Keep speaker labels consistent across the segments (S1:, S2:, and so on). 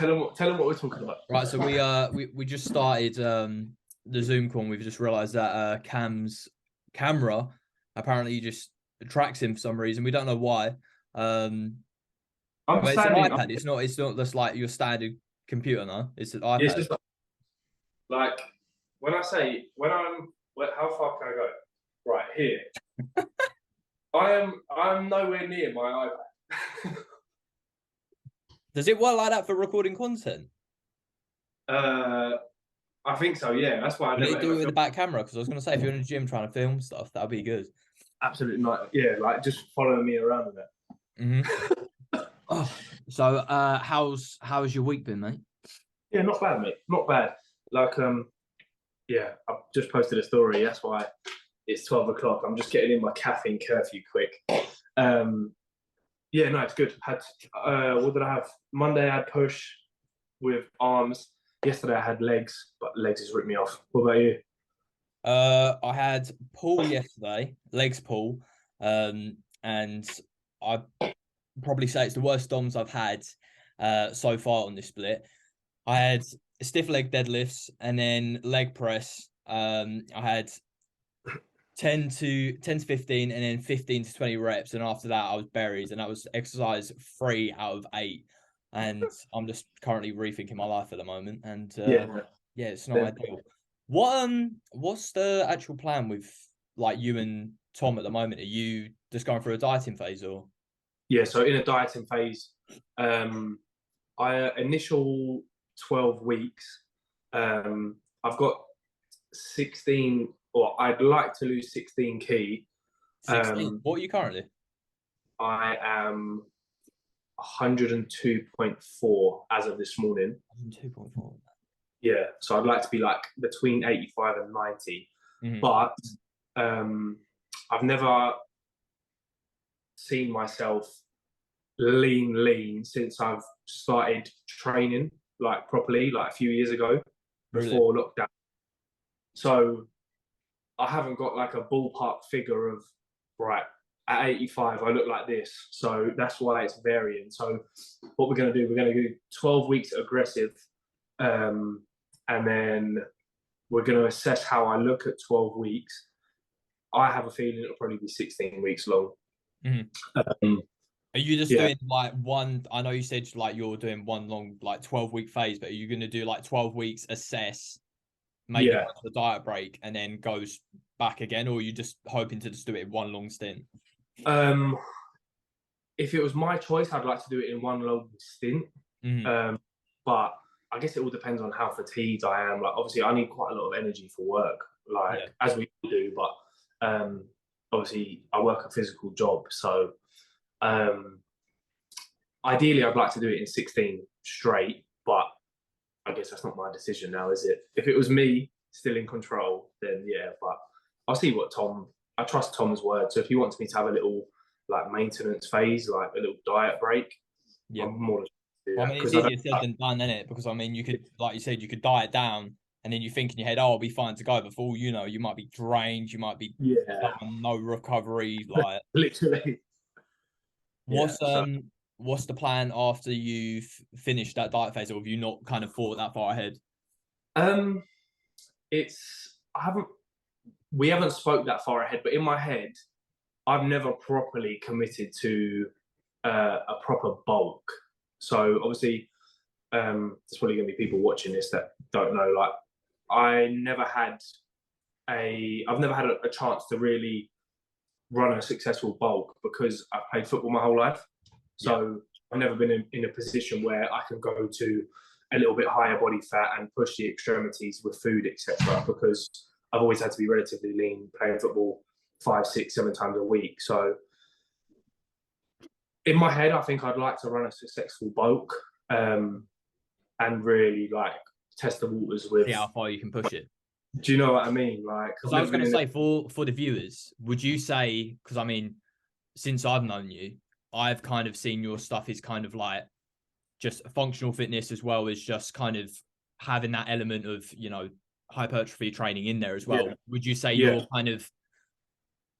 S1: Tell them what we're talking about.
S2: Right, so we just started the Zoom call, and we've just realised that Cam's camera apparently just tracks him for some reason. We don't know why.
S1: I'm
S2: But it's an
S1: standing.
S2: iPad. It's not just like your standard computer, no. It's an iPad.
S1: It's just like when I say how far can I go? Right here. I'm nowhere near my iPad.
S2: Does it work like that for recording content?
S1: I think so. Yeah, that's why I
S2: never do it with the back camera, because I was going to say if you're in the gym trying to film stuff, that'd be good.
S1: Absolutely not. Yeah, like just following me around with it.
S2: Mm-hmm. So how's your week been, mate?
S1: Yeah, not bad, mate. Not bad. Like yeah, I've just posted a story. That's why it's 12 o'clock. I'm just getting in my caffeine curfew quick. Yeah, no, it's good. Had what did I have? Monday I had push with arms. Yesterday I had legs, but legs has ripped me off. What about you?
S2: I had pull yesterday, legs pull, and I probably say it's the worst DOMs I've had so far on this split. I had stiff leg deadlifts and then leg press. I had 10 to 15 and then 15 to 20 reps, and after that I was buried, and that was exercise 3 out of 8. And I'm just currently rethinking my life at the moment, and yeah, it's not ideal. What's the actual plan with like you and Tom at the moment? Are you just going through a dieting phase, or?
S1: Yeah, so in a dieting phase, initial 12 weeks. I've got 16, or I'd like to lose 16 key.
S2: 16. What are you currently?
S1: I am 102.4 as of this morning.
S2: 102.4.
S1: Yeah, so I'd like to be like between 85 and 90. Mm-hmm. But I've never seen myself lean since I've started training like properly, like a few years ago before lockdown. So I haven't got like a ballpark figure of, right, at 85 I look like this. So that's why it's varying. So what we're going to do, we're going to do 12 weeks aggressive, and then we're going to assess how I look at 12 weeks. I have a feeling it'll probably be 16 weeks long.
S2: Mm-hmm. Are you just doing like one? I know you said like you're doing one long like 12-week phase, but are you going to do like 12 weeks assess, maybe the diet break, and then goes back again, or are you just hoping to just do it in one long stint?
S1: If it was my choice, I'd like to do it in one long stint. Mm-hmm. But I guess it all depends on how fatigued I am. Like obviously I need quite a lot of energy for work, like as we do, but obviously I work a physical job, so ideally I'd like to do it in 16 straight, but I guess that's not my decision now, is it? If it was me still in control, then yeah, but I'll see what I trust Tom's word. So if he wants me to have a little like maintenance phase, like a little diet break, I'm more than
S2: I mean, it's easier said than done, isn't it? Because I mean, you could, like you said, you could diet down, and then you think in your head, "Oh, I'll be fine to go." Before you know, you might be drained, you might be no recovery, like
S1: literally.
S2: What's the plan after you've finished that diet phase, or have you not kind of thought that far ahead?
S1: We haven't spoke that far ahead, but in my head, I've never properly committed to a proper bulk. So obviously, there's probably going to be people watching this that don't know. Like, I've never had a chance to really run a successful bulk because I've played football my whole life. So I've never been in a position where I can go to a little bit higher body fat and push the extremities with food, etc. Because I've always had to be relatively lean playing football 5, 6, 7 times a week. So in my head, I think I'd like to run a successful bulk and really like test the waters with.
S2: See how far you can push it.
S1: Do you know what I mean? Like,
S2: because I was going to say for the viewers, would you say? Because I mean, since I've known you, I've kind of seen your stuff is kind of like just functional fitness as well as just kind of having that element of, you know, hypertrophy training in there as well. Would you say you're kind of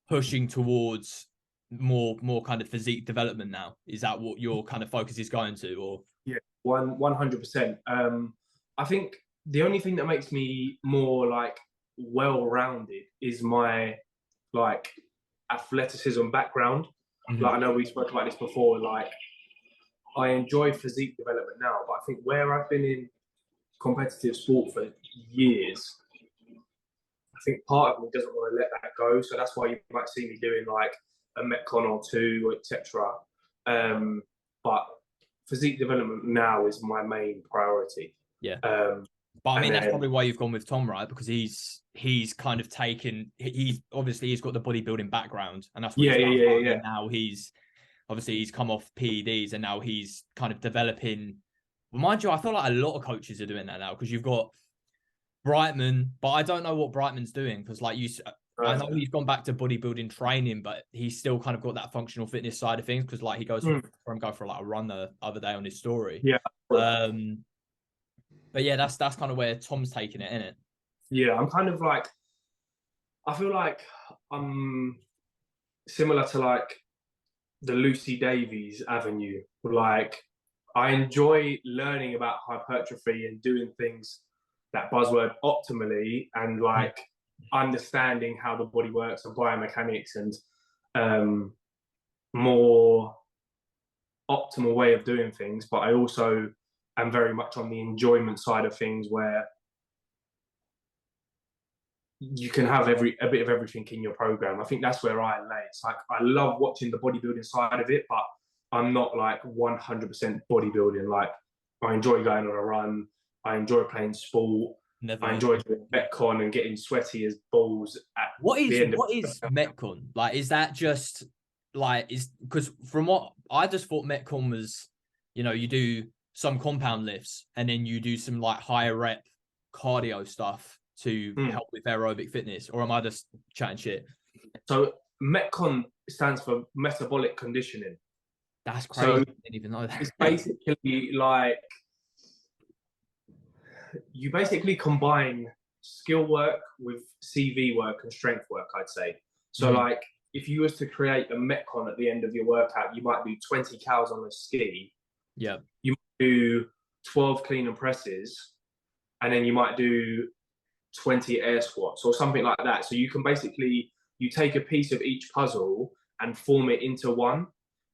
S2: pushing towards more kind of physique development now? Is that what your kind of focus is going to, or?
S1: Yeah, 100%. I think the only thing that makes me more like well-rounded is my like athleticism background. Like I know we spoke about this before. Like I enjoy physique development now, but I think where I've been in competitive sport for years, I think part of me doesn't want to let that go. So that's why you might see me doing like a Metcon or two, etc. But physique development now is my main priority.
S2: Yeah. But I mean, that's probably why you've gone with Tom, right? Because he's kind of taken, he's got the bodybuilding background, and that's what he's done.
S1: Yeah.
S2: And now he's come off PEDs, and now he's kind of developing. Well, mind you, I feel like a lot of coaches are doing that now, because you've got Brightman, but I don't know what Brightman's doing, because like I know he's gone back to bodybuilding training, but he's still kind of got that functional fitness side of things, because like he goes go for like a run the other day on his story.
S1: Yeah.
S2: But yeah, that's kind of where Tom's taking it, isn't it?
S1: Yeah, I'm kind of like, I feel like I'm similar to like the Lucy Davies avenue. Like I enjoy learning about hypertrophy and doing things, that buzzword, optimally, and like understanding how the body works and biomechanics and more optimal way of doing things. But I also am very much on the enjoyment side of things, where you can have a bit of everything in your program. I think that's where I lay. It's like I love watching the bodybuilding side of it, but I'm not like 100% bodybuilding. Like I enjoy going on a run. I enjoy playing sport. I enjoy doing Metcon and getting sweaty as balls at
S2: what is
S1: the end
S2: what is Metcon? Like, is that just like, is because from what I just thought Metcon was, you do some compound lifts and then you do some like higher rep cardio stuff to help with aerobic fitness, or am I just chatting shit?
S1: So Metcon stands for metabolic conditioning.
S2: That's crazy.
S1: So
S2: I didn't even know that.
S1: It's basically like you basically combine skill work with CV work and strength work, I'd say. So like if you was to create a Metcon at the end of your workout, you might do 20 cals on a ski.
S2: Yeah.
S1: You might do 12 clean and presses, and then you might do 20 air squats or something like that. So you can basically, you take a piece of each puzzle and form it into one.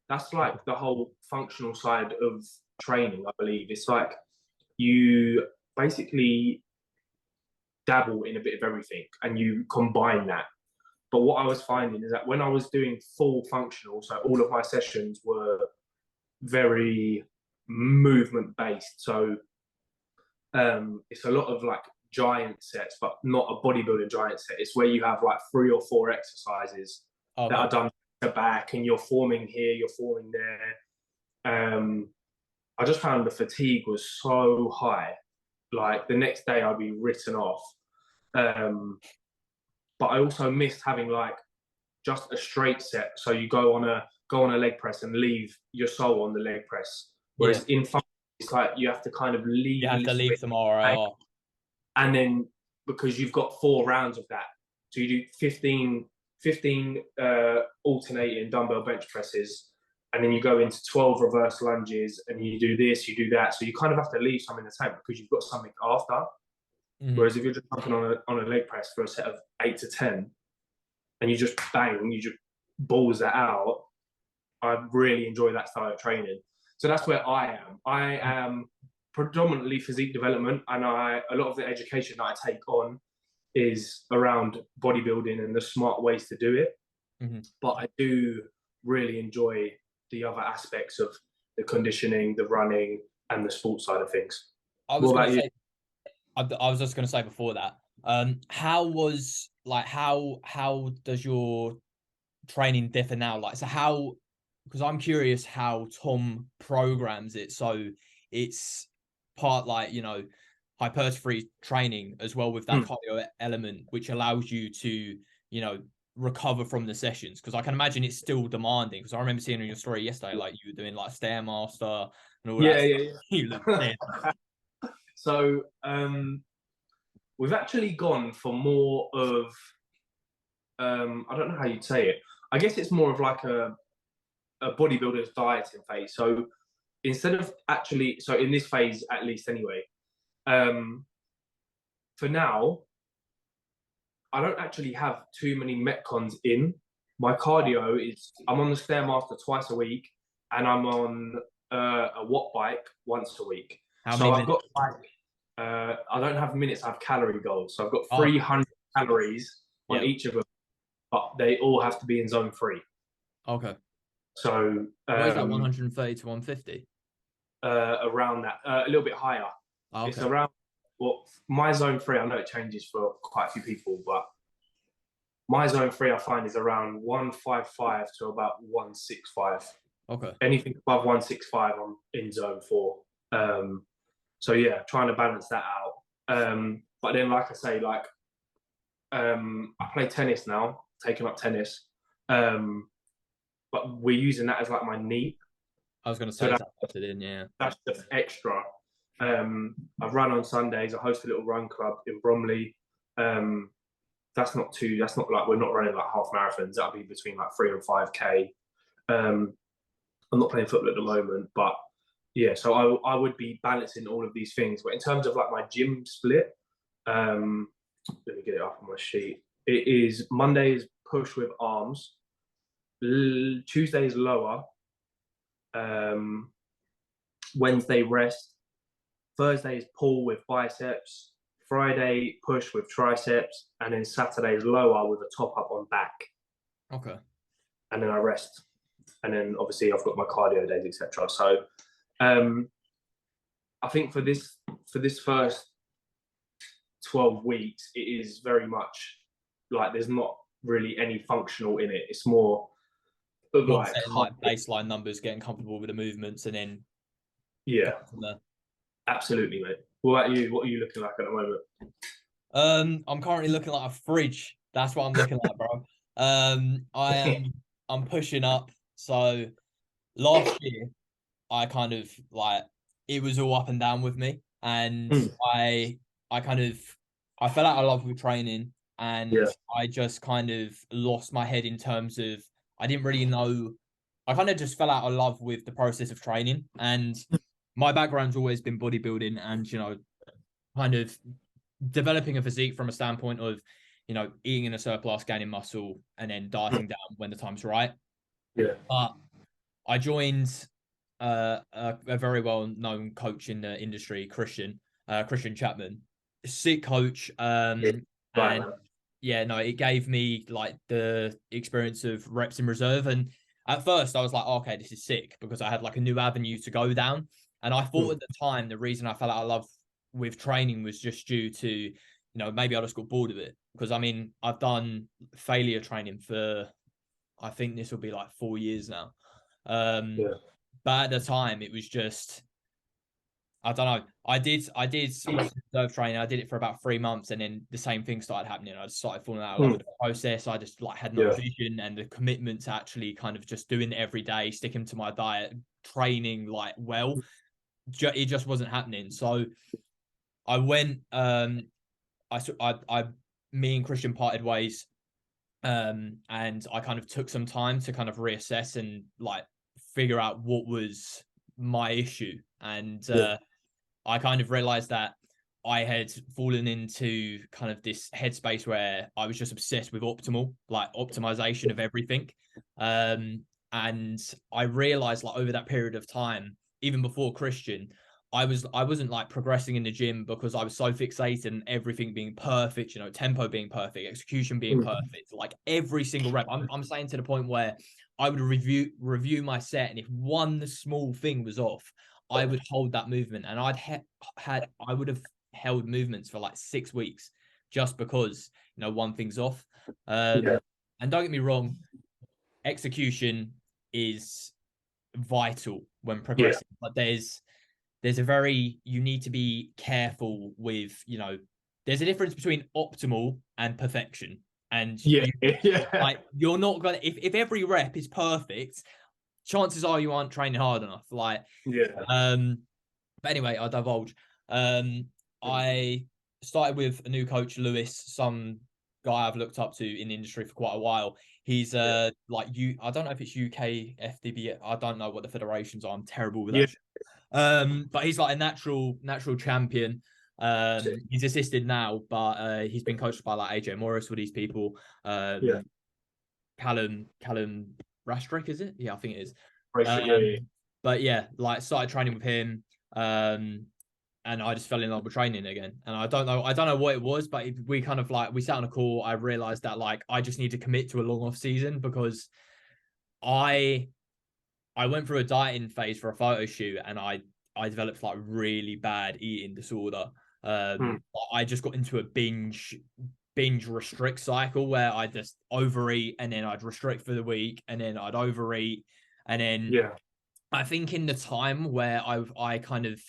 S1: That's like the whole functional side of training, I believe. It's like you basically dabble in a bit of everything and you combine that. But what I was finding is that when I was doing full functional, so all of my sessions were very movement based. So it's a lot of like giant sets, but not a bodybuilding giant set. It's where you have like 3 or 4 exercises that are done to back, and you're forming here, you're forming there. I just found the fatigue was so high. Like the next day I'd be written off. But I also missed having like just a straight set. So you go on a leg press and leave your sole on the leg press. Whereas in function, it's like you have to kind of leave.
S2: You have to leave tomorrow.
S1: And then because you've got 4 rounds of that, so you do 15 alternating dumbbell bench presses, and then you go into 12 reverse lunges, and you do this, you do that. So you kind of have to leave some in the tank because you've got something after. Whereas if you're just jumping on a leg press for a set of 8 to 10, and you just bang, you just balls that out, I really enjoy that style of training. So that's where I am. I am predominantly physique development, and a lot of the education that I take on is around bodybuilding and the smart ways to do it. But I do really enjoy the other aspects of the conditioning, the running, and the sports side of things.
S2: I was just going to say before that, how does your training differ now? Like, so because I'm curious how Tom programs it. So it's part like, hypertrophy training as well with that cardio element, which allows you to, recover from the sessions. Because I can imagine it's still demanding. Because I remember seeing on your story yesterday, like you were doing like Stairmaster and all that.
S1: Yeah.
S2: You look dead.
S1: So we've actually gone for more of, I don't know how you'd say it. I guess it's more of like a bodybuilder's dieting phase. So instead of actually, so in this phase at least anyway, for now, I don't actually have too many metcons in. My cardio is, I'm on the Stairmaster twice a week, and I'm on a watt bike once a week.
S2: How
S1: So
S2: many
S1: I've
S2: minutes?
S1: got I don't have minutes, I have calorie goals. So I've got
S2: Oh,
S1: 300 calories on
S2: yeah.
S1: each of them, but they all have to be in zone 3.
S2: Okay.
S1: So
S2: What is that, 130 to 150?
S1: around that, a little bit higher.
S2: Oh, okay.
S1: It's around, well, my zone 3, I know it changes for quite a few people, but my zone 3 I find is around 155 to about 165.
S2: Okay.
S1: Anything above 165, I'm in zone 4. So yeah, trying to balance that out. But then, like I say, like I play tennis now, taking up tennis. But we're using that as like my knee.
S2: I was going to say that,
S1: that's just extra. I run on Sundays. I host a little run club in Bromley. That's not like, we're not running like half marathons. That'll be between like 3 and 5K. I'm not playing football at the moment, but yeah, so I would be balancing all of these things. But in terms of like my gym split, let me get it up on my sheet. It is Mondays push with arms, Tuesdays lower, Wednesday rest, Thursday is pull with biceps, Friday push with triceps, and then Saturday is lower with a top up on back.
S2: Okay.
S1: And then I rest. And then obviously I've got my cardio days, etc. So I think for this first 12 weeks, it is very much like there's not really any functional in it. It's more of
S2: like baseline numbers, getting comfortable with the movements, and then
S1: absolutely, mate. What about you? What are you looking like at the moment?
S2: I'm currently looking like a fridge. That's what I'm looking like, bro. I'm pushing up. So last year, I kind of like, it was all up and down with me, and I fell out of love with training, and I just kind of lost my head in terms of, I didn't really know. I kind of just fell out of love with the process of training, and my background's always been bodybuilding, and kind of developing a physique from a standpoint of, eating in a surplus, gaining muscle, and then dieting down when the time's right.
S1: Yeah.
S2: But I joined a very well-known coach in the industry, Christian Chapman, sick coach. And it gave me like the experience of reps in reserve. And at first I was like, oh, okay, this is sick, because I had like a new avenue to go down. And I thought at the time, the reason I fell out of love with training was just due to, maybe I just got bored of it. Because I mean, I've done failure training for, I think this will be like 4 years now. But at the time, it was just, I don't know. I did reserve training. I did it for about 3 months, and then the same thing started happening. I just started falling out of love with the process. I just like had no vision and the commitment to actually kind of just doing it every day, sticking to my diet, training like well. It just wasn't happening. So I went. Me and Christian parted ways, and I kind of took some time to kind of reassess and like figure out what was my issue. And I kind of realized that I had fallen into kind of this headspace where I was just obsessed with optimization of everything. And I realized like over that period of time, even before Christian, I wasn't like progressing in the gym because I was so fixated on everything being perfect, tempo being perfect, execution being perfect, like every single rep. I'm saying to the point where I would review my set, and if one small thing was off, I would hold that movement, and I would have held movements for like 6 weeks just because one thing's off. And don't get me wrong, execution is vital when progressing, but you need to be careful with, there's a difference between optimal and perfection. And like, you're not gonna, if every rep is perfect, chances are you aren't training hard enough. Like, but anyway, I divulge. I started with a new coach, Lewis, guy I've looked up to in the industry for quite a while. He's I don't know if it's UK FDB. I don't know what the federations are. I'm terrible with that. But he's like a natural champion. He's assisted now, but he's been coached by like AJ Morris with these people. Callum Rastrick, is it? Yeah, I think it is. But yeah, like started training with him. And I just fell in love with training again. And I don't know what it was, but we kind of like, we sat on a call. I realized that like, I just need to commit to a long off season because I went through a dieting phase for a photo shoot and I developed like really bad eating disorder. I just got into a binge restrict cycle where I just overeat and then I'd restrict for the week and then I'd overeat. And then I think in the time where I kind of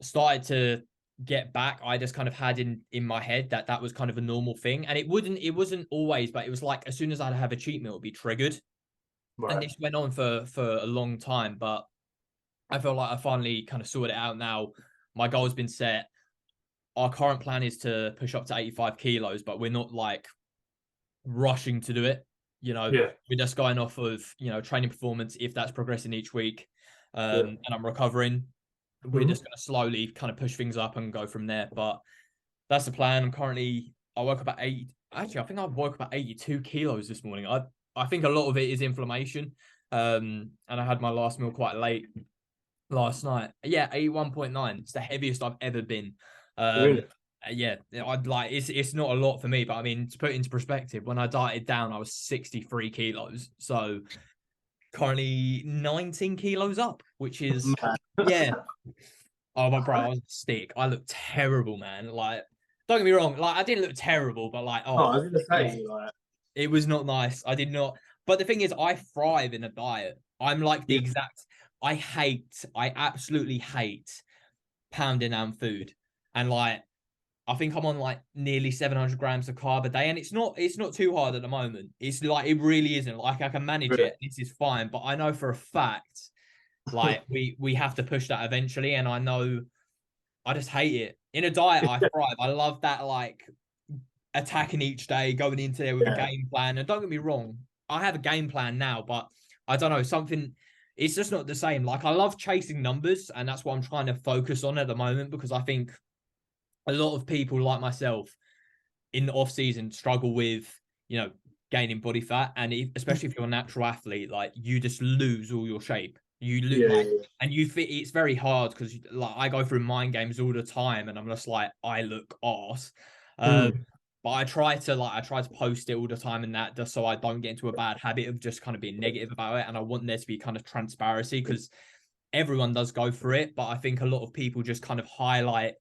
S2: started to get back, I just kind of had in my head that was kind of a normal thing. And it wasn't always, but it was like as soon as I'd have a cheat meal, it'd be triggered. Right. And this went on for a long time, but I feel like I finally kind of sorted it out now. My goal has been set. Our current plan is to push up to 85 kilos, but we're not like rushing to do it. We're just going off of, training performance, if that's progressing each week. And I'm recovering. We're just going to slowly kind of push things up and go from there. But that's the plan. I woke up at 80. Actually, I think I woke up at 82 kilos this morning. I think a lot of it is inflammation. And I had my last meal quite late last night. Yeah, 81.9. It's the heaviest I've ever been. Really? Yeah, I'd like it's not a lot for me, but I mean, to put it into perspective, when I dieted down, I was 63 kilos. So currently 19 kilos up, which is Oh, my bro, I was a stick. I look terrible, man. Like, don't get me wrong. Like, I didn't look terrible, but like,
S1: I was gonna say, like,
S2: it was not nice. I did not. But the thing is, I thrive in a diet. I'm like the exact. I absolutely hate pounding down food, and like, I think I'm on like nearly 700 grams of carb a day, and it's not too hard at the moment. It's like it really isn't. Like I can manage it. This is fine, but I know for a fact. Like we have to push that eventually, and I know I just hate it. In a diet, I thrive. I love that like attacking each day, going into there with a game plan. And don't get me wrong, I have a game plan now, but I don't know, it's just not the same. Like I love chasing numbers, and that's what I'm trying to focus on at the moment because I think a lot of people like myself in the off season struggle with, gaining body fat, and especially if you're a natural athlete, like you just lose all your shape. You look and you fit. It's very hard because like I go through mind games all the time, and I'm just like I look arse. But I try to post it all the time, and that just so I don't get into a bad habit of just kind of being negative about it. And I want there to be kind of transparency because everyone does go through it, but I think a lot of people just kind of highlight,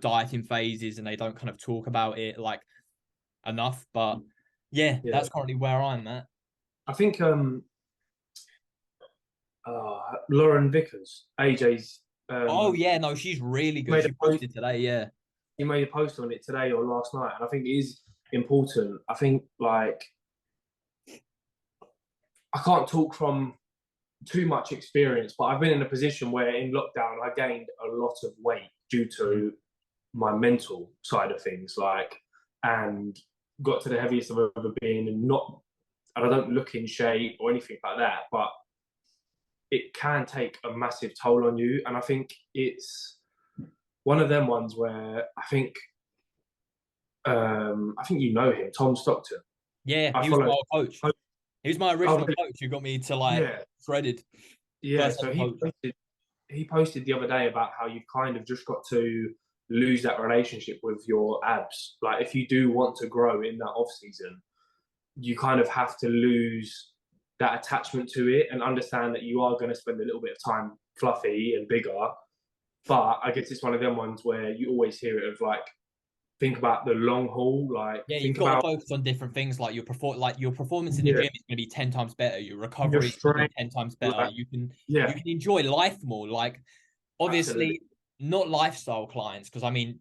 S2: dieting phases, and they don't kind of talk about it like enough. But that's currently where I'm at.
S1: I think Lauren Vickers, AJ's.
S2: She's really good. She posted today,
S1: He made a post on it today or last night, and I think it is important. I think like I can't talk from too much experience, but I've been in a position where in lockdown I gained a lot of weight due to my mental side of things, and got to the heaviest I've ever been, and I don't look in shape or anything like that, but it can take a massive toll on you. And I think it's one of them ones where I think you know him, Tom Stockton.
S2: Yeah, he was my coach. He was my original coach who got me to shredded.
S1: Yeah, so he posted the other day about how you've kind of just got to lose that relationship with your abs. Like if you do want to grow in that off season, you kind of have to lose that attachment to it and understand that you are going to spend a little bit of time fluffy and bigger. But I guess it's one of them ones where you always hear it of like, think about the long haul. Like,
S2: you've got to focus on different things. Like your performance in the gym is going to be 10 times better. Your recovery is going to be 10 times better. You can enjoy life more. Like, obviously, not lifestyle clients, because I mean,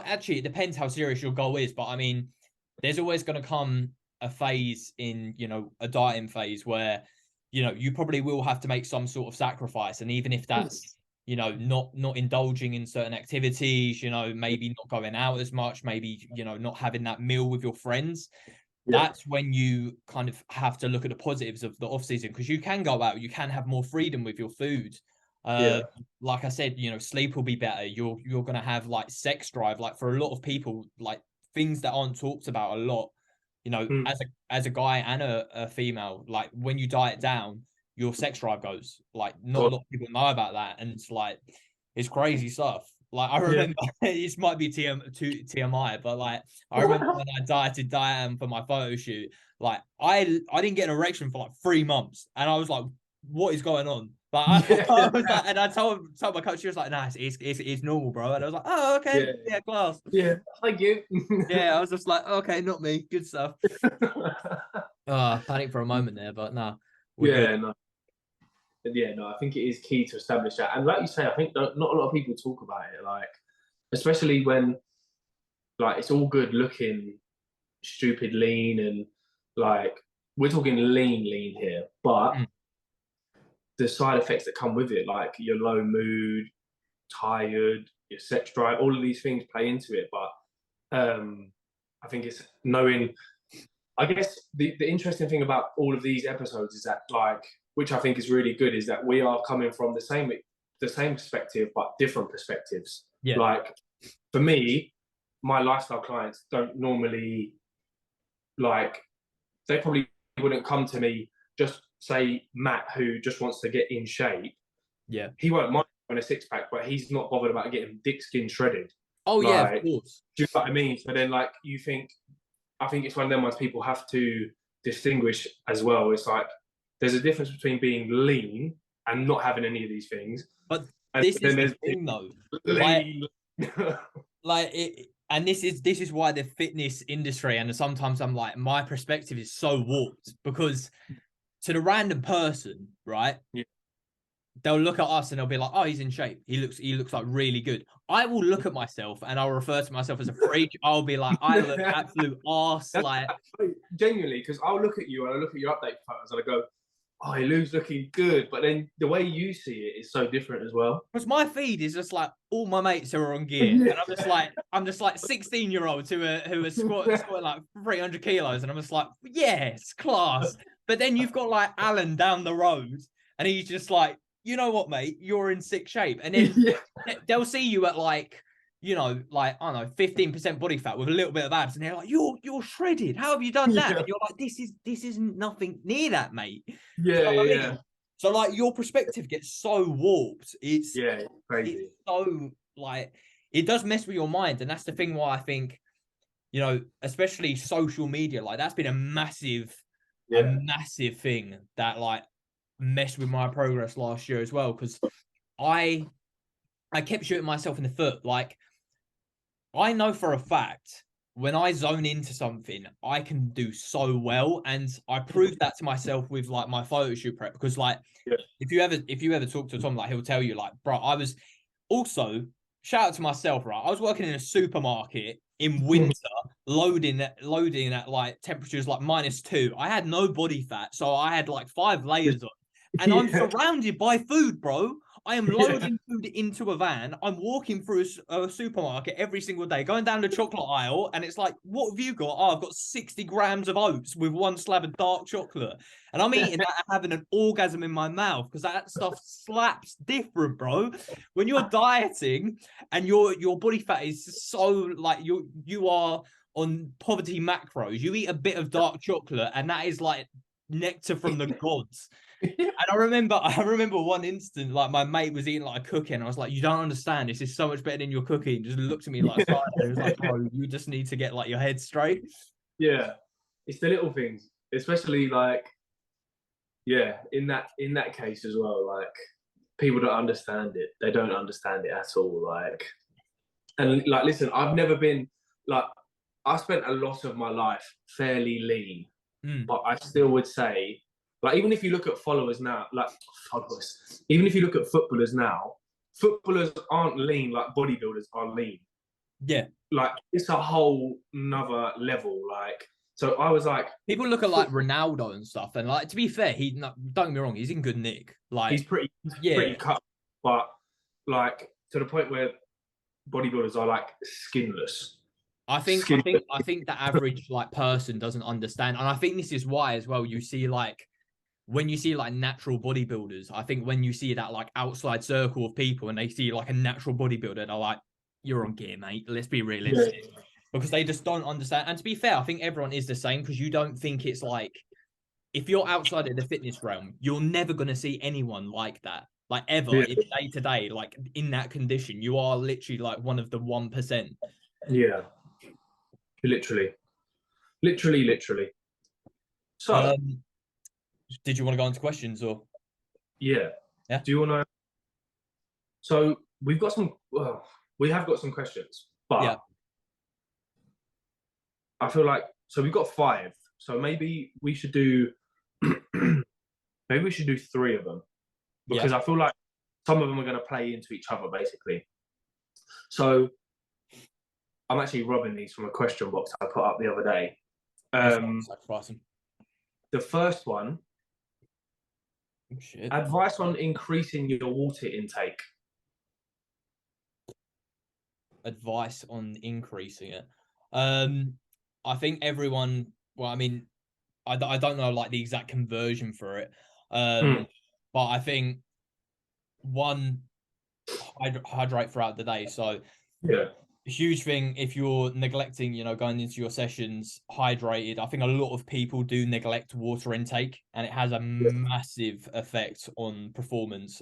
S2: actually, it depends how serious your goal is. But I mean, there's always going to come a phase in, a dieting phase where, you probably will have to make some sort of sacrifice. And even if that's, you know, not indulging in certain activities, you know, maybe not going out as much, maybe, you know, not having that meal with your friends. That's when you kind of have to look at the positives of the off season, because you can go out, you can have more freedom with your food. Like I said, you know, sleep will be better. You're going to have like sex drive. Like for a lot of people, like things that aren't talked about a lot, you know, as a guy and a female, like when you diet down, your sex drive goes. Like not a lot of people know about that, and it's like it's crazy stuff. Like I remember, this might be TMI, but like I remember when I dieted Diane for my photo shoot, like I didn't get an erection for like 3 months, and I was like, "What is going on?" But I was like, and I told my coach, she was like, "Nah, it's normal, bro." And I was like, "Oh, okay, yeah, class,
S1: yeah, thank you."
S2: Yeah, I was just like, "Okay, not me, good stuff." Panic for a moment there, but no, we're good.
S1: No. Yeah, no, I think it is key to establish that. And like you say, I think not a lot of people talk about it, like, especially when, like, it's all good looking stupid lean and, like, we're talking lean here, but the side effects that come with it, like your low mood, tired, your sex drive, all of these things play into it. But I think it's knowing, I guess the interesting thing about all of these episodes is that, like, which I think is really good, is that we are coming from the same perspective, but different perspectives.
S2: Yeah.
S1: Like for me, my lifestyle clients don't normally, like, they probably wouldn't come to me, just say Matt, who just wants to get in shape.
S2: Yeah.
S1: He won't mind on a six pack, but he's not bothered about getting dick skin shredded.
S2: Oh, like, yeah, of course.
S1: Do you know what I mean? So then, like, I think it's one of them ones people have to distinguish as well. It's like, there's a difference between being lean and not having any of these things.
S2: But this is the thing, though. And this is why the fitness industry, and sometimes I'm like, my perspective is so warped, because to the random person, right? Yeah. They'll look at us and they'll be like, "Oh, he's in shape. He looks like really good." I will look at myself and I'll refer to myself as a freak. I'll be like, "I look absolute arse." Like,
S1: genuinely, because I'll look at you and I look at your update photos and I go, "Oh, he looks looking good," but then the way you see it is so different as well.
S2: Because my feed is just like all my mates who are on gear, and I'm just like 16-year-olds who are squatting like 300 kilos, and I'm just like, yes, class. But then you've got like Alan down the road, and he's just like, "You know what, mate? You're in sick shape," and then they'll see you at like, you know, like, I don't know, 15% body fat with a little bit of abs, and they're like, "You're shredded. How have you done that?" And you're like, "This isn't nothing near that, mate."
S1: Yeah.
S2: So like your perspective gets so warped. It's
S1: crazy.
S2: It's so like, it does mess with your mind, and that's the thing why I think, you know, especially social media, like that's been a massive thing that like messed with my progress last year as well, because I kept shooting myself in the foot. Like, I know for a fact when I zone into something, I can do so well, and I proved that to myself with like my photo shoot prep. Because like, if you ever talk to Tom, like he'll tell you, like, bro, I was also, shout out to myself, right? I was working in a supermarket in winter, loading at like temperatures like -2. I had no body fat, so I had like 5 layers on, and I'm surrounded by food, bro. I am loading food into a van. I'm walking through a supermarket every single day, going down the chocolate aisle, and it's like, "What have you got?" "Oh, I've got 60 grams of oats with 1 slab of dark chocolate." And I'm eating that and having an orgasm in my mouth, because that stuff slaps different, bro. When you're dieting and your body fat is so like, you are on poverty macros, you eat a bit of dark chocolate and that is like nectar from the gods. And I remember one instant, like my mate was eating like a cookie, and I was like, "You don't understand. This is so much better than your cookie." And just looked at me like, and was like, "Bro, you just need to get like your head straight."
S1: Yeah, it's the little things, especially like, in that case as well. Like, people don't understand it. They don't understand it at all. Like, and like, listen, I've never been like, I spent a lot of my life fairly lean, but I still would say, like, even if you look at followers now, even if you look at footballers now, footballers aren't lean like bodybuilders are lean.
S2: Yeah.
S1: Like, it's a whole nother level. Like, so I was like,
S2: people look at like Ronaldo and stuff, and like, to be fair, don't get me wrong, he's in good nick. Like,
S1: he's pretty cut, but like to the point where bodybuilders are like skinless.
S2: I think the average like person doesn't understand, and I think this is why as well. You see like when you see like natural bodybuilders, I think when you see that like outside circle of people and they see like a natural bodybuilder, they're like, "You're on gear, mate. Let's be realistic," because they just don't understand. And to be fair, I think everyone is the same because you don't think it's like if you're outside of the fitness realm, you're never going to see anyone like that. Like ever in day to day, like in that condition, you are literally like one of the 1%.
S1: Yeah. Literally. So,
S2: did you want to go into questions or?
S1: Yeah. Do you want to? So we've got some. Well, we have got some questions, but I feel like we've got 5. So maybe we should do. Maybe we should do 3 of them because I feel like some of them are going to play into each other basically. So I'm actually robbing these from a question box I put up the other day. The first one. Advice on increasing your water intake.
S2: Advice on increasing it. I think everyone. Well, I mean, I don't know like the exact conversion for it. But I think one, hydrate throughout the day. So huge thing if you're neglecting, going into your sessions hydrated. I think a lot of people do neglect water intake, and it has a massive effect on performance.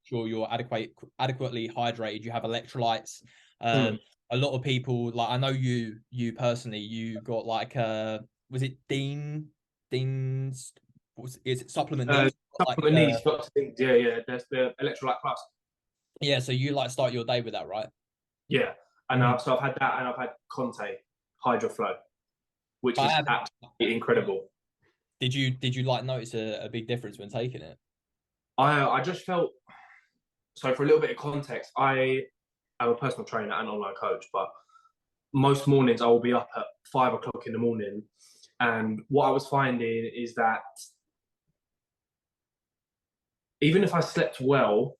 S2: Sure you're adequately hydrated. You have electrolytes. A lot of people, like I know you personally, you got like was it Dean's? Is it supplement D's?
S1: Supplement D's. Yeah. There's the electrolyte plus.
S2: Yeah, so you like start your day with that, right?
S1: Yeah, and so I've had that, and I've had Conte HydroFlow, which is absolutely incredible.
S2: Did you like notice a big difference when taking it?
S1: I just felt, so for a little bit of context, I am a personal trainer and online coach, but most mornings I will be up at 5 o'clock in the morning, and what I was finding is that even if I slept well,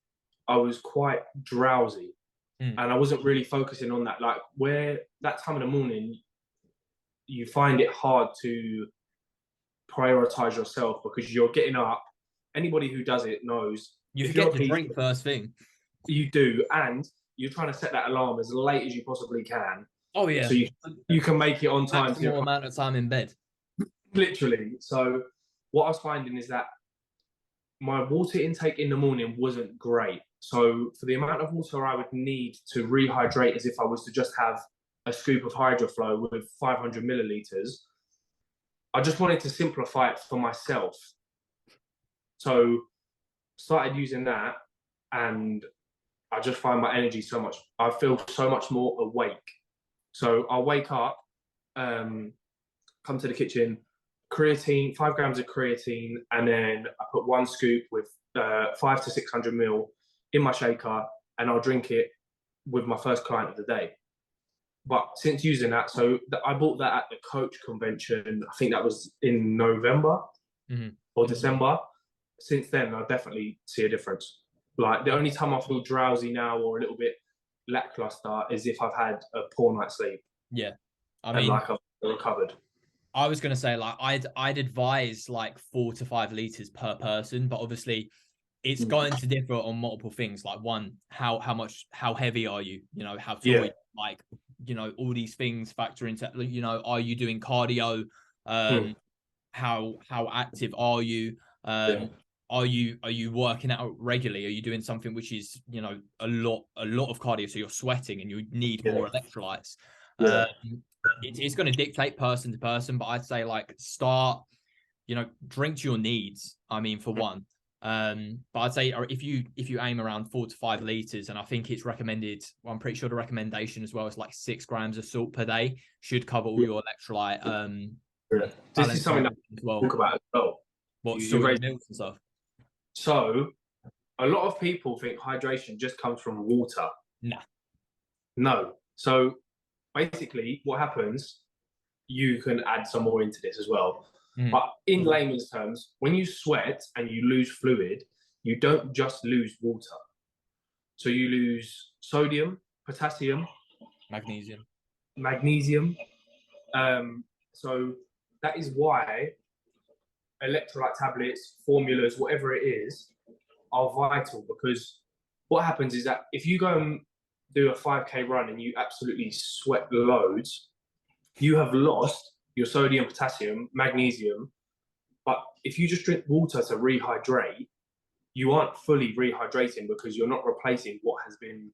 S1: I was quite drowsy. And I wasn't really focusing on that. Like where that time in the morning, you find it hard to prioritize yourself because you're getting up. Anybody who does it knows.
S2: You forget to drink first thing.
S1: You do. And you're trying to set that alarm as late as you possibly can.
S2: Oh, yeah.
S1: So you can make it on time.
S2: Maximum amount of time in bed.
S1: Literally. So what I was finding is that my water intake in the morning wasn't great. So for the amount of water I would need to rehydrate as if I was to just have a scoop of HydroFlow with 500 milliliters, I just wanted to simplify it for myself. So started using that, and I just find my energy I feel so much more awake. So I'll wake up, come to the kitchen, creatine, 5 grams of creatine, and then I put 1 scoop with 500 to 600 ml in my shaker, and I'll drink it with my first client of the day. But since using that, I bought that at the coach convention. I think that was in November or December. Since then, I definitely see a difference. Like the only time I feel drowsy now or a little bit lackluster is if I've had a poor night's sleep.
S2: Yeah, I
S1: mean, like I've recovered.
S2: I was gonna say like I'd advise like 4 to 5 liters per person, but obviously it's going to differ on multiple things. Like one, how heavy are you? How tall are you? Like, all these things factor into, are you doing cardio? How active are you? Are you working out regularly? Are you doing something which is, a lot of cardio, so you're sweating and you need more electrolytes? It's going to dictate person to person, but I'd say like start, drink to your needs. I mean, for one. But I'd say if you aim around 4 to 5 liters, and I think it's recommended, well, I'm pretty sure the recommendation as well is like 6 grams of salt per day should cover all your electrolyte.
S1: This is something that we talk about as well.
S2: What, salt and milk and stuff?
S1: So a lot of people think hydration just comes from water. No. So basically what happens, you can add some more into this as well. But in layman's terms, when you sweat and you lose fluid, you don't just lose water. So you lose sodium, potassium, magnesium. So that is why electrolyte tablets, formulas, whatever it is, are vital, because what happens is that if you go and do a 5K run and you absolutely sweat loads, you have lost your sodium, potassium, magnesium. But if you just drink water to rehydrate, you aren't fully rehydrating because you're not replacing what has been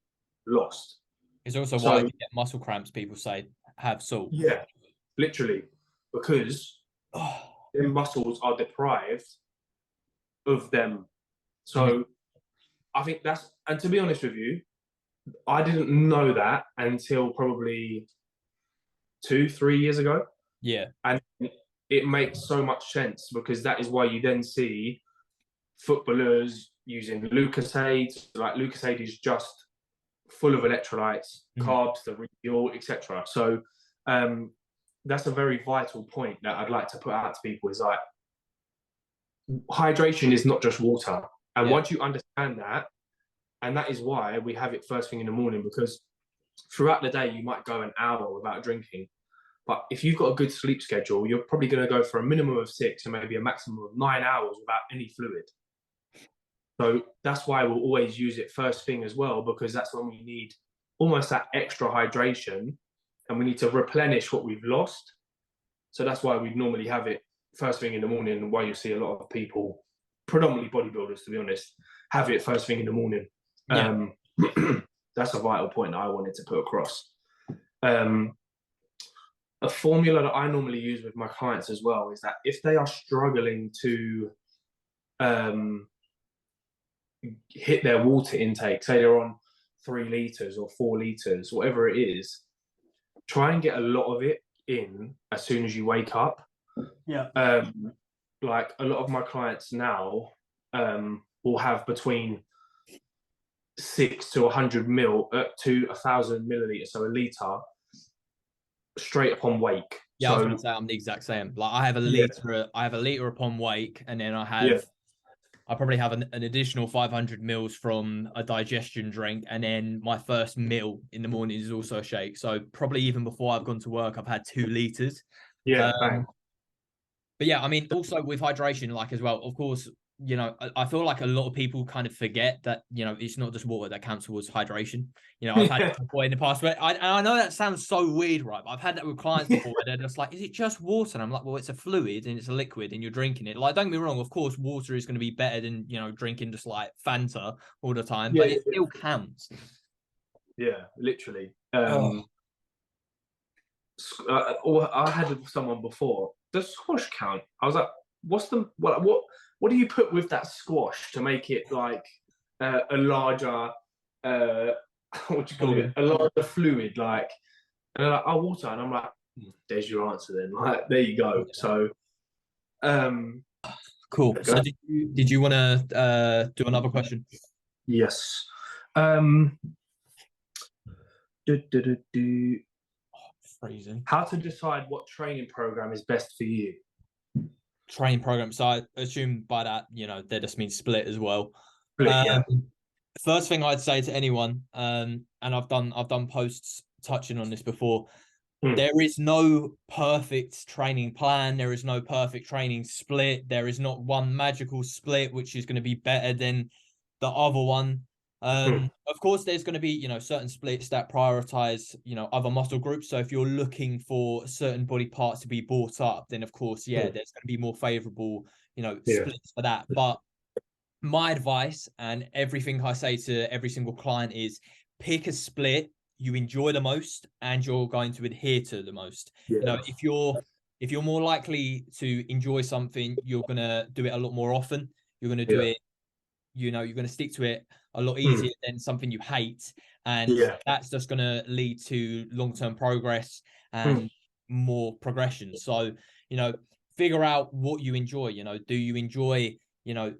S1: lost.
S2: It's also why you get muscle cramps, people say, have salt.
S1: Yeah, literally, because their muscles are deprived of them. So I think that's, and to be honest with you, I didn't know that until probably 2-3 years ago.
S2: Yeah.
S1: And it makes so much sense, because that is why you then see footballers using Lucozade. Like, Lucozade is just full of electrolytes, carbs, the refuel, etc. So that's a very vital point that I'd like to put out to people, is like, hydration is not just water. And once you understand that, and that is why we have it first thing in the morning, because throughout the day you might go an hour without drinking. But if you've got a good sleep schedule, you're probably going to go for a minimum of 6 and maybe a maximum of 9 hours without any fluid. So that's why we'll always use it first thing as well, because that's when we need almost that extra hydration and we need to replenish what we've lost. So that's why we normally have it first thing in the morning, and why you see a lot of people, predominantly bodybuilders to be honest, have it first thing in the morning. Yeah. That's a vital point that I wanted to put across. A formula that I normally use with my clients as well is that if they are struggling to hit their water intake, say they're on 3 litres or 4 litres, whatever it is, try and get a lot of it in as soon as you wake up.
S2: Yeah.
S1: Like, a lot of my clients now will have between 6 to 100 mil to 1,000 milliliters, so a litre, straight upon wake.
S2: Yeah,
S1: so,
S2: I was going to say I'm the exact same. Like, I have a liter. I have a liter upon wake, and then I probably have an additional 500 mils from a digestion drink, and then my first meal in the morning is also a shake. So probably even before I've gone to work, I've had 2 liters.
S1: Yeah.
S2: But yeah, I mean, also with hydration, like, as well, of course, you know, I feel like a lot of people kind of forget that, you know, it's not just water that counts towards hydration. You know, I've had it before in the past, but I know that sounds so weird, right? But I've had that with clients before where they're just like, is it just water? And I'm like, well, it's a fluid and it's a liquid and you're drinking it. Like, don't get me wrong, of course, water is going to be better than, you know, drinking just like Fanta all the time, but it still counts.
S1: Yeah, literally. I had someone before, does squash count? I was like, what do you put with that squash to make it like a larger what do you call it, a larger fluid, like? And they're like, oh, water. And I'm like, there's your answer then. Like, there you go. So
S2: cool. So did you want to do another question?
S1: Yes.
S2: Freezing.
S1: How to decide what training program is best for you?
S2: Training program. So I assume by that, you know, that just means split as well.
S1: Yeah.
S2: First thing I'd say to anyone, and I've done posts touching on this before. There is no perfect training plan. There is no perfect training split. There is not one magical split which is going to be better than the other one. Of course, there's going to be, you know, certain splits that prioritize, you know, other muscle groups. So if you're looking for certain body parts to be brought up, then of course, there's going to be more favorable, you know, splits for that. But my advice, and everything I say to every single client, is pick a split you enjoy the most and you're going to adhere to the most. You know, if you're more likely to enjoy something, you're going to do it a lot more often. You're going to do it, you know, you're going to stick to it a lot easier than something you hate. And that's just going to lead to long-term progress and more progression. So, you know, figure out what you enjoy. You know, do you enjoy, you know,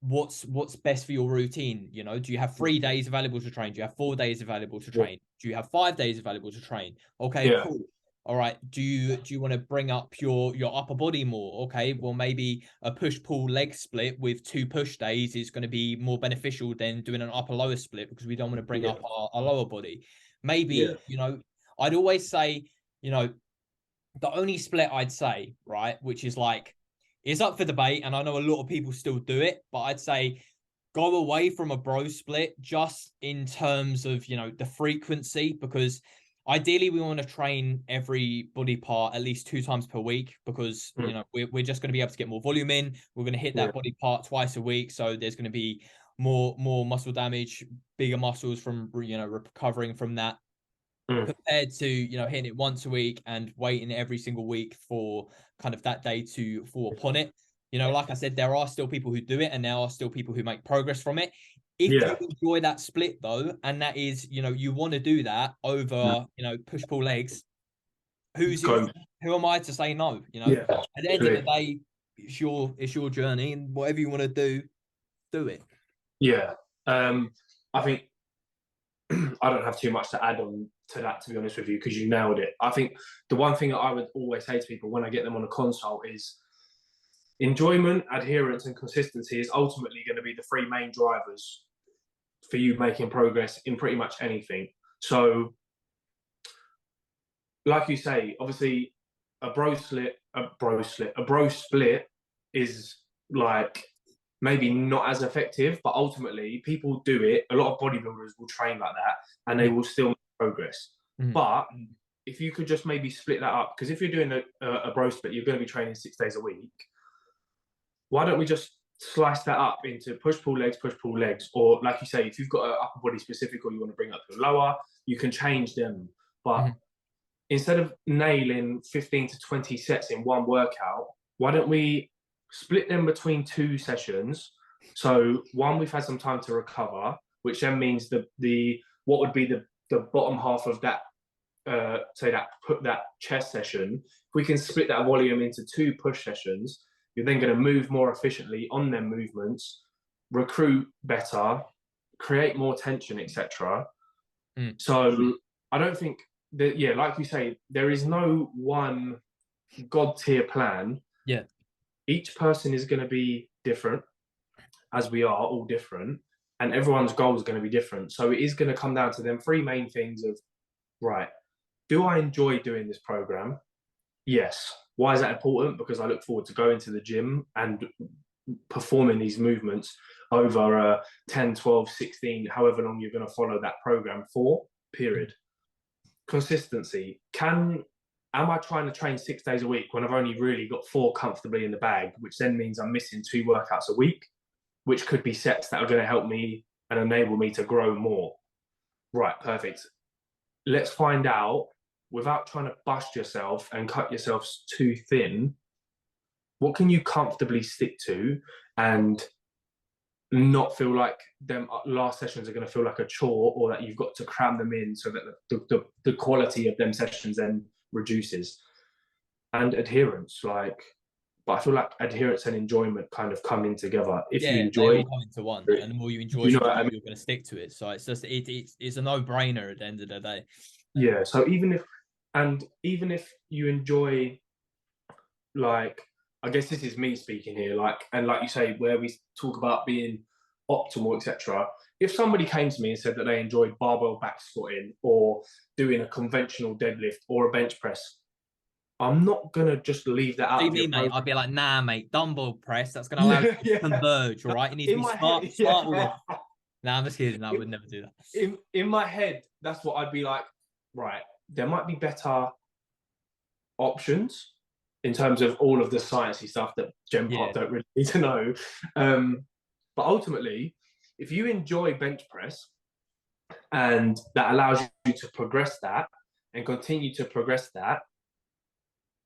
S2: what's best for your routine? You know, do you have 3 days available to train? Do you have 4 days available to train? Do you have 5 days available to train? Okay, cool. all right, do you want to bring up your upper body more? Okay, well, maybe a push-pull leg split with 2 push days is going to be more beneficial than doing an upper lower split, because we don't want to bring up our lower body. Maybe, I'd always say, the only split I'd say, right, which is like, it's up for debate, and I know a lot of people still do it, but I'd say go away from a bro split just in terms of, the frequency, because ideally we want to train every body part at least 2 times per week, because, we're just going to be able to get more volume in. We're going to hit that body part twice a week. So there's going to be more muscle damage, bigger muscles from, recovering from that, compared to, hitting it once a week and waiting every single week for kind of that day to fall upon it. Like I said, there are still people who do it, and there are still people who make progress from it. If you enjoy that split though, and that is, you want to do that over, push pull legs, who am I to say no? At the end of the day, it's your journey, and whatever you want to do it.
S1: Yeah. I think I don't have too much to add on to that, to be honest with you, because you nailed it. I think the one thing that I would always say to people when I get them on a consult is enjoyment, adherence, and consistency is ultimately going to be the 3 main drivers for you making progress in pretty much anything. So, like you say, obviously, a bro split is like maybe not as effective, but ultimately people do it. A lot of bodybuilders will train like that, and they will still make progress. But if you could just maybe split that up, because if you're doing a bro split, you're going to be training 6 days a week. Why don't we just slice that up into push-pull legs, or like you say, if you've got an upper body specific or you want to bring up your lower, you can change them. But instead of nailing 15 to 20 sets in one workout, why don't we split them between 2 sessions? So one, we've had some time to recover, which then means the what would be the bottom half of that, say that chest session, if we can split that volume into 2 push sessions, you're then going to move more efficiently on them movements, recruit better, create more tension, etc. So I don't think that, like you say, there is no one god tier plan. Each person is going to be different, as we are all different, and everyone's goal is going to be different. So it is going to come down to them 3 main things of, right, do I enjoy doing this program? Yes. Why is that important? Because I look forward to going to the gym and performing these movements over 10, 12, 16, however long you're going to follow that program for, period. Consistency. Am I trying to train 6 days a week when I've only really got 4 comfortably in the bag, which then means I'm missing 2 workouts a week, which could be sets that are going to help me and enable me to grow more? Right, perfect. Let's find out, without trying to bust yourself and cut yourself too thin, what can you comfortably stick to and not feel like them last sessions are going to feel like a chore, or that you've got to cram them in so that the quality of them sessions then reduces. And adherence, but I feel like adherence and enjoyment kind of come in together. If you enjoy,
S2: they all come into one, and the more you enjoy, you're going to stick to it. So it's just it's a no-brainer at the end of the day.
S1: Yeah. So even if you enjoy, like, I guess this is me speaking here, and like you say, where we talk about being optimal, etc. If somebody came to me and said that they enjoyed barbell back squatting or doing a conventional deadlift or a bench press, I'm not gonna just leave that out.
S2: What do you mean, mate? I'd be like, nah, mate, dumbbell press. That's gonna allow you to converge, right? It needs to be start with. Nah, I'm just kidding. I would never do that.
S1: In my head, that's what I'd be like. Right, there might be better options in terms of all of the sciencey stuff that Gen Pop don't really need to know. But ultimately, if you enjoy bench press and that allows you to progress that and continue to progress that,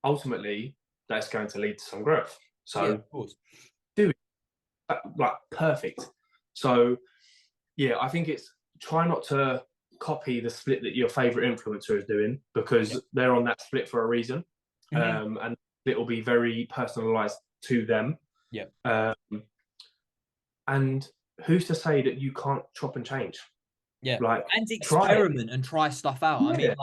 S1: ultimately that's going to lead to some growth. So
S2: of course,
S1: do it. Like, perfect. So I think it's try not to copy the split that your favorite influencer is doing, because they're on that split for a reason. And it will be very personalized to them. And who's to say that you can't chop and change?
S2: And experiment and try stuff out. I mean,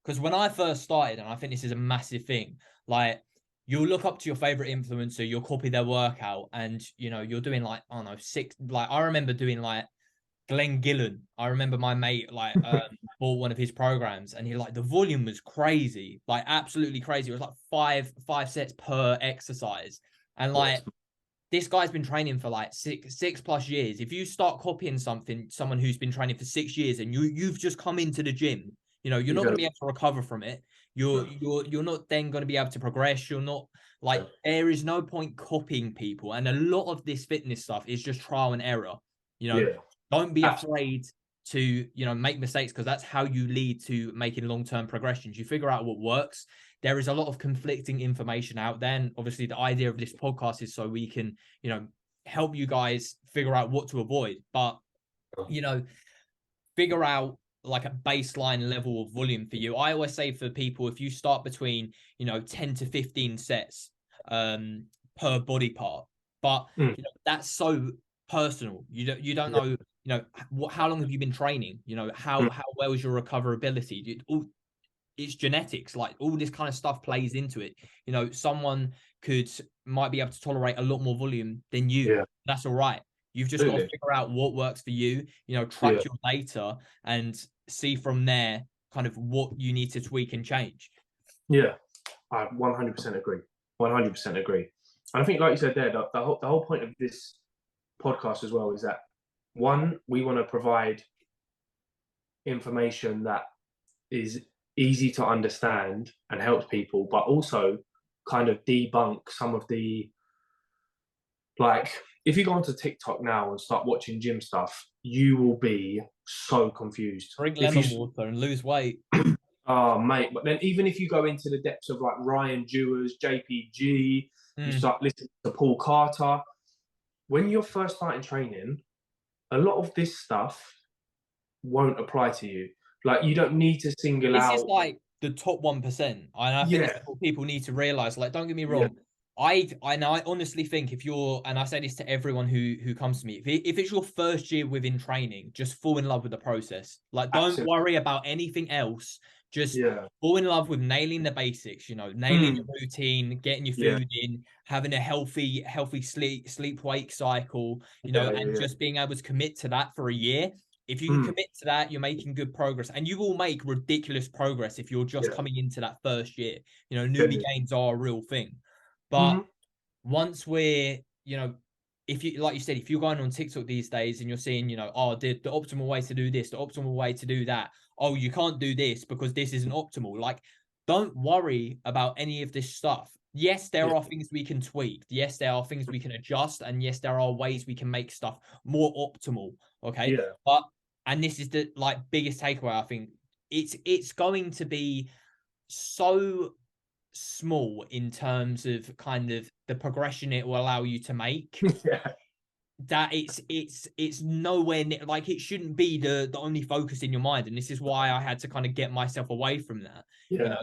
S2: Because when I first started, and I think this is a massive thing, like you'll look up to your favorite influencer, you'll copy their workout, and you know, you're doing like, I don't know, 6, like I remember doing like Glenn Gillen. I remember my mate like bought one of his programs, and he like the volume was crazy, like absolutely crazy. It was like five sets per exercise, and like this guy's been training for like six plus years. If you start copying someone who's been training for 6 years, and you've just come into the gym, you know, you're not going to be able to recover from it. You're not then going to be able to progress. You're not like, there is no point copying people, and a lot of this fitness stuff is just trial and error. You know, don't be afraid to, you know, make mistakes, because that's how you lead to making long-term progressions. You figure out what works. There is a lot of conflicting information out there. And obviously the idea of this podcast is so we can, you know, help you guys figure out what to avoid. But, you know, figure out like a baseline level of volume for you. I always say for people, if you start between, you know, 10 to 15 sets per body part, but you know, that's so personal. You don't know, you know, how long have you been training? You know, how well is your recoverability? It's genetics, like all this kind of stuff plays into it. You know, someone might be able to tolerate a lot more volume than you. That's all right. You've just got to figure out what works for you, you know, track your data and see from there kind of what you need to tweak and change.
S1: Yeah, I 100% agree. 100% agree. And I think, like you said there, the whole point of this podcast as well is that, one, we want to provide information that is easy to understand and helps people, but also kind of debunk some of the, like, if you go onto TikTok now and start watching gym stuff, you will be so confused.
S2: Drink lemon water and lose weight.
S1: Oh, mate. But then even if you go into the depths of like Ryan Dewars, JPG, you start listening to Paul Carter, when you're first starting training, a lot of this stuff won't apply to you. Like, you don't need to single out.
S2: This is like the top 1%. And I think that's what people need to realize. Like, don't get me wrong. I honestly think if you're, and I say this to everyone who comes to me, if it's your first year within training, just fall in love with the process. Like, don't worry about anything else. Just fall in love with nailing the basics, you know, nailing your routine, getting your food in, having a healthy sleep-wake cycle, you know, and just being able to commit to that for a year. If you can commit to that, you're making good progress, and you will make ridiculous progress if you're just coming into that first year. You know, newbie gains are a real thing. But once we're, you know, if you, like you said, if you're going on TikTok these days and you're seeing, you know, oh, the optimal way to do this, the optimal way to do that. Oh, you can't do this because this isn't optimal. Like, don't worry about any of this stuff. Yes, there are things we can tweak. Yes, there are things we can adjust. And yes, there are ways we can make stuff more optimal. Okay. But, and this is the like biggest takeaway, I think, it's going to be so small in terms of kind of the progression it will allow you to make. That it's nowhere near, like, it shouldn't be the only focus in your mind. And this is why I had to kind of get myself away from that. You know,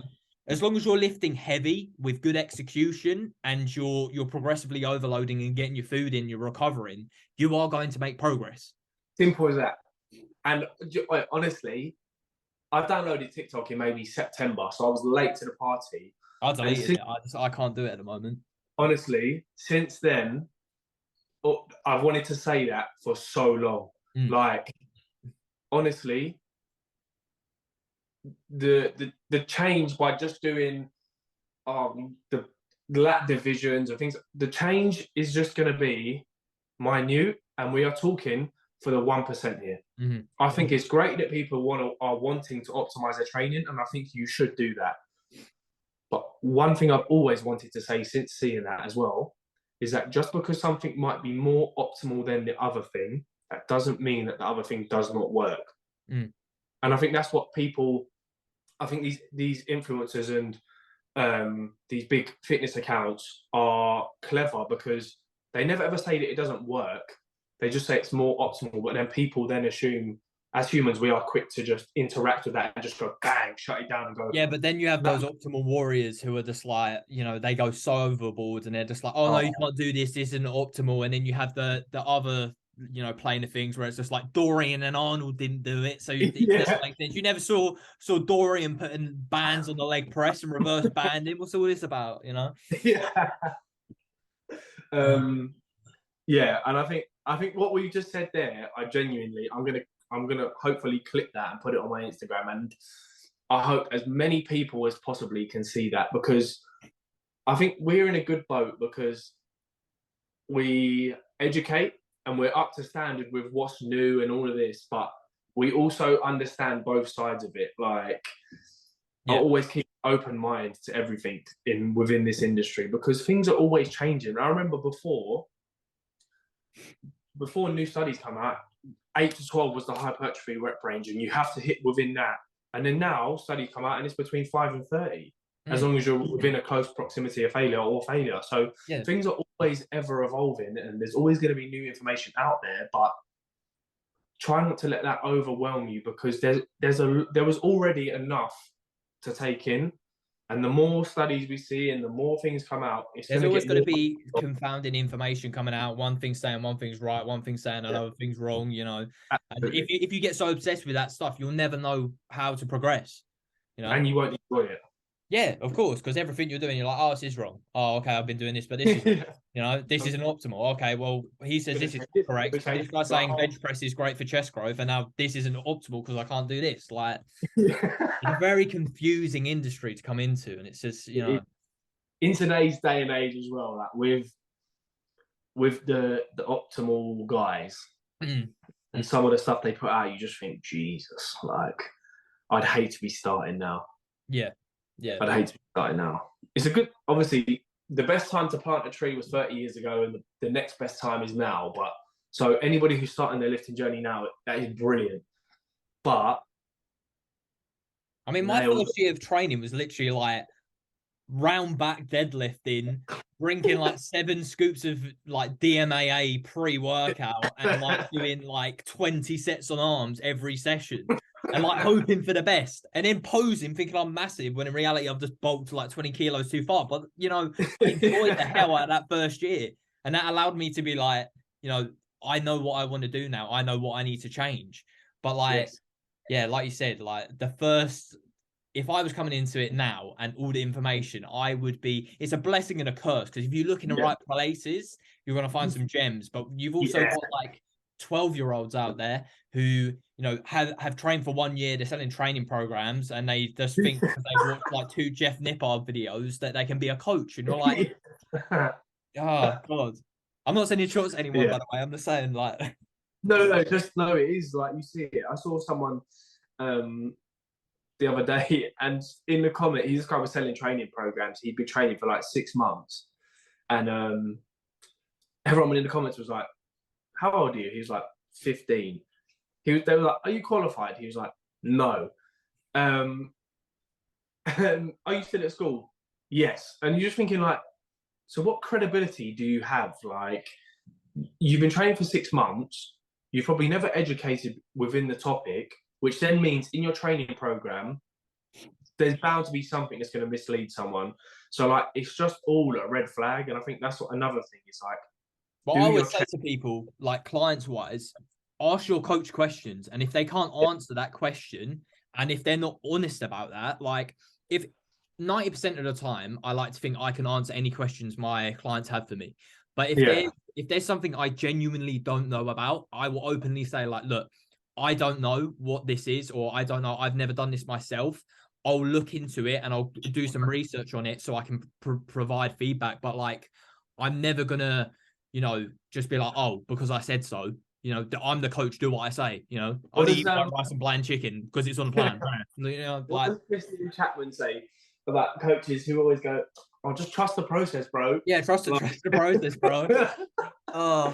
S2: as long as you're lifting heavy with good execution and you're progressively overloading and getting your food in, you're recovering, you are going to make progress.
S1: Simple as that. And honestly, I downloaded TikTok in maybe September, so I was late to the party.
S2: I deleted it. I can't do it at the moment.
S1: Honestly, since then, I've wanted to say that for so long. Like, honestly, the change by just doing the lat divisions and things, the change is just going to be minute, and we are talking for the 1% here. I think it's great that people are wanting to optimize their training, and I think you should do that. But one thing I've always wanted to say since seeing that as well is that just because something might be more optimal than the other thing, that doesn't mean that the other thing does not work. And I think that's what people, I think these influencers and these big fitness accounts are clever, because they never ever say that it doesn't work. They just say it's more optimal, but then people then assume, as humans, we are quick to just interact with that and just go bang, shut it down and go.
S2: Yeah, but then you have those optimal warriors who are just like, you know, they go so overboard and they're just like, oh no, you can't do this. This isn't optimal. And then you have the other playing the things where it's just like Dorian and Arnold didn't do it, so it doesn't
S1: Yeah.
S2: make sense. You never saw Dorian putting bands on the leg press and reverse banding. What's all this about?
S1: Yeah. Yeah, and I think what we just said there, I'm gonna hopefully clip that and put it on my Instagram, and I hope as many people as possibly can see that, because I think we're in a good boat because we educate and we're up to standard with what's new and all of this, but we also understand both sides of it. Like, I always keep an open mind to everything within this industry, because things are always changing. I remember before new studies come out, 8 to 12 was the hypertrophy rep range, and you have to hit within that. And then now studies come out and it's between 5 and 30, as long as you're within a close proximity of failure or failure. So things are always ever evolving, and there's always going to be new information out there, but try not to let that overwhelm you, because there was already enough to take in. And the more studies we see and the more things come out,
S2: there's always going to be confounding information coming out. One thing's saying one thing's right, one thing's saying another thing's wrong, And if you get so obsessed with that stuff, you'll never know how to progress,
S1: And you won't enjoy it.
S2: Yeah, of course, because everything you're doing, you're like, oh, this is wrong. Oh, okay, I've been doing this, but this is, this isn't optimal. Okay, well, he says this is correct. This guy's saying bench press is great for chest growth, and now this isn't optimal because I can't do this. Like, it's a very confusing industry to come into, and it's just,
S1: in today's day and age as well, like with the optimal guys and some of the stuff they put out, you just think, Jesus, like, I'd hate to be starting now.
S2: Yeah.
S1: I'd hate to be starting now. It's obviously, the best time to plant a tree was 30 years ago, and the next best time is now. But so anybody who's starting their lifting journey now, that is brilliant. But
S2: I mean, my first year of training was literally like round back deadlifting, drinking like 7 scoops of like DMAA pre-workout, and like doing like 20 sets on arms every session. And like hoping for the best, and then posing thinking I'm massive, when in reality I've just bulked like 20 kilos too far. But I enjoyed the hell out of that first year, and that allowed me to be like, I know what I want to do now. I know what I need to change. But like, like you said, like if I was coming into it now and all the information, it's a blessing and a curse, because if you look in the right places, you're going to find some gems. But you've also got like 12-year-olds out there who have trained for 1 year. They're selling training programs, and they just think because they've watched like 2 Jeff Nippard videos that they can be a coach, and you're like, oh God. I'm not sending shorts to anyone, by the way. I'm just saying, like,
S1: no, it is like, you see it. I saw someone the other day, and in the comment, this guy was selling training programs. He'd been training for like 6 months, and everyone in the comments was like, how old are you? He was like, 15. They were like, are you qualified? He was like, no. Are you still at school? Yes. And you're just thinking, like, so what credibility do you have? Like, you've been training for 6 months. You've probably never educated within the topic, which then means in your training program, there's bound to be something that's going to mislead someone. So, like, it's just all a red flag. And I think that's another thing. It's like,
S2: well, I always say to people, like, clients-wise, ask your coach questions, and if they can't answer that question, and if they're not honest about that, like, if 90% of the time, I like to think I can answer any questions my clients have for me. But if there's something I genuinely don't know about, I will openly say, like, look, I don't know what this is, or I don't know, I've never done this myself. I'll look into it and I'll do some research on it so I can provide feedback. But like, I'm never gonna, just be like, oh, because I said so. I'm the coach. Do what I say. I'll eat white rice and bland chicken because it's on the plan.
S1: What does Christian Chapman say about coaches who always go, "Oh, just trust the process, bro."
S2: Yeah, trust the process, bro.
S1: I've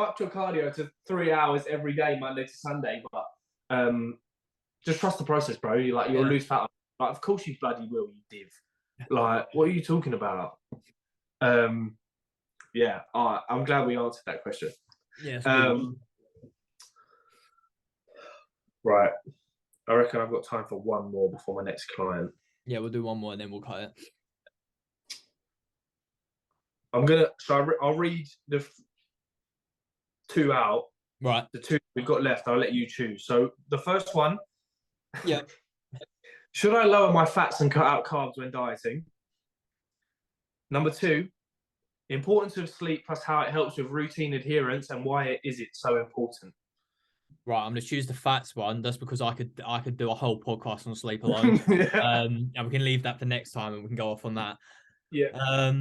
S1: upped your cardio to 3 hours every day, Monday to Sunday, but just trust the process, bro. You'll lose fat. Like, of course you bloody will, you div. Like, what are you talking about? I'm glad we answered that question.
S2: Yeah.
S1: Right. I reckon I've got time for one more before my next client.
S2: Yeah, we'll do one more and then we'll cut it.
S1: I'll read two out.
S2: Right.
S1: The two we've got left, I'll let you choose. So the first one.
S2: Yeah.
S1: Should I lower my fats and cut out carbs when dieting? Number two, importance of sleep plus how it helps with routine adherence and why is it so important?
S2: Right, I'm gonna choose the fats one. That's because I could do a whole podcast on sleep alone.
S1: Yeah.
S2: And we can leave that for next time, and we can go off on that.
S1: Yeah.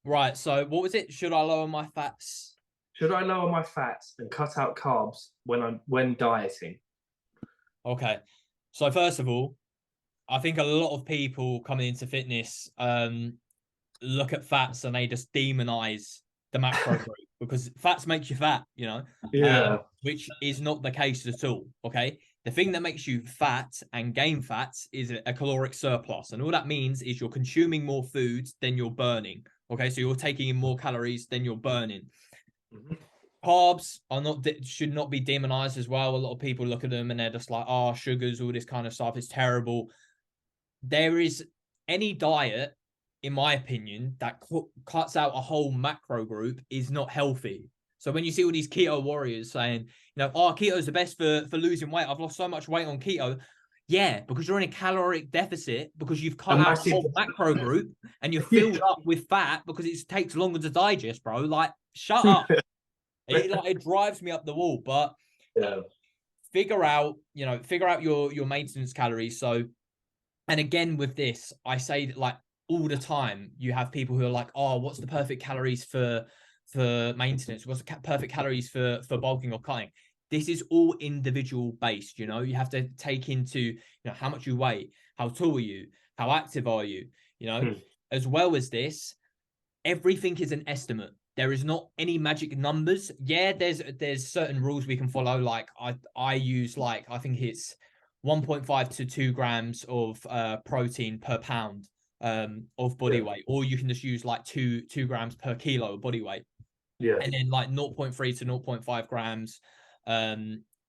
S2: Right. So what was it? Should I lower my fats?
S1: Should I lower my fats and cut out carbs when dieting?
S2: Okay. So first of all, I think a lot of people coming into fitness look at fats and they just demonize the macro group because fats make you fat,
S1: Yeah.
S2: which is not the case at all. Okay. The thing that makes you fat and gain fats is a caloric surplus. And all that means is you're consuming more food than you're burning. Okay. So you're taking in more calories than you're burning.
S1: Mm-hmm.
S2: Carbs should not be demonized as well. A lot of people look at them and they're just like, oh, sugars, all this kind of stuff is terrible. There is any diet, in my opinion, that cuts out a whole macro group is not healthy. So when you see all these keto warriors saying, oh, keto is the best for losing weight. I've lost so much weight on keto. Yeah, because you're in a caloric deficit because you've cut out a whole macro group and you're filled up with fat because it takes longer to digest, bro. Like, shut up. It drives me up the wall. But figure out your maintenance calories. So, and again with this, I say that like all the time, you have people who are like, oh, what's the perfect calories for maintenance? What's the perfect calories for bulking or cutting? This is all individual based. You have to take into, how much you weigh, how tall are you, how active are you, as well as this, everything is an estimate. There is not any magic numbers. Yeah, there's certain rules we can follow. Like I use I think it's 1.5 to 2 grams of protein per pound of body weight, or you can just use like 2 grams per kilo of body weight.
S1: Yeah.
S2: And then like 0.3 to 0.5 grams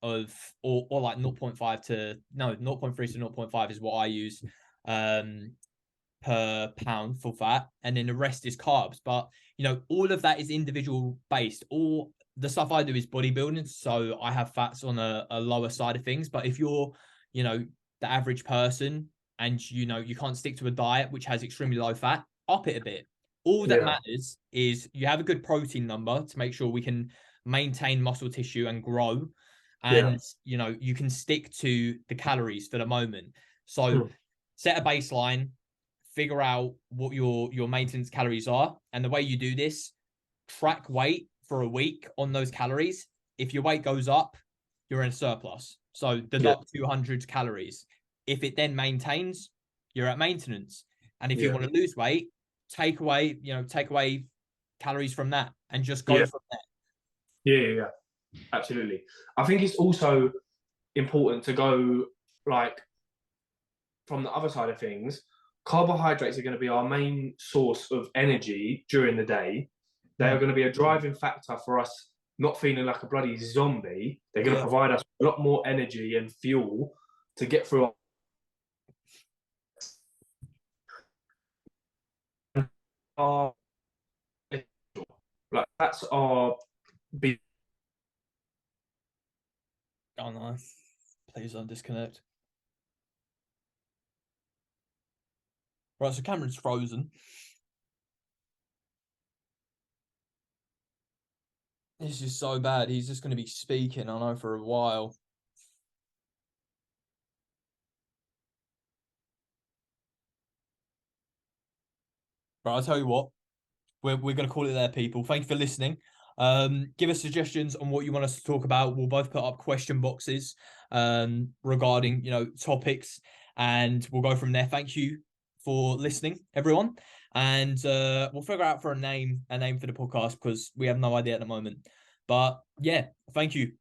S2: of or like 0.3 to 0.5 is what I use per pound for fat, and then the rest is carbs. But all of that is individual based. All the stuff I do is bodybuilding, so I have fats on a lower side of things. But if you're the average person and you can't stick to a diet which has extremely low fat, up it a bit. All that matters is you have a good protein number to make sure we can maintain muscle tissue and grow, and you can stick to the calories for the moment. So set a baseline, figure out what your maintenance calories are. And the way you do this, track weight for a week on those calories. If your weight goes up, you're in a surplus. So deduct 200 calories. If it then maintains, you're at maintenance. And if you want to lose weight, take away calories from that and just go from there.
S1: Yeah. Absolutely. I think it's also important to go from the other side of things. Carbohydrates are going to be our main source of energy during the day. They are going to be a driving factor for us not feeling like a bloody zombie. They're going to provide us a lot more energy and fuel to get through our that's our big.
S2: Oh no, please don't disconnect. Right, so Cameron's frozen. This is so bad. He's just going to be speaking, I know, for a while. Right, I'll tell you what. We're going to call it there, people. Thank you for listening. Give us suggestions on what you want us to talk about. We'll both put up question boxes regarding, topics, and we'll go from there. Thank you for listening, everyone. And we'll figure out for a name for the podcast because we have no idea at the moment. But yeah, thank you.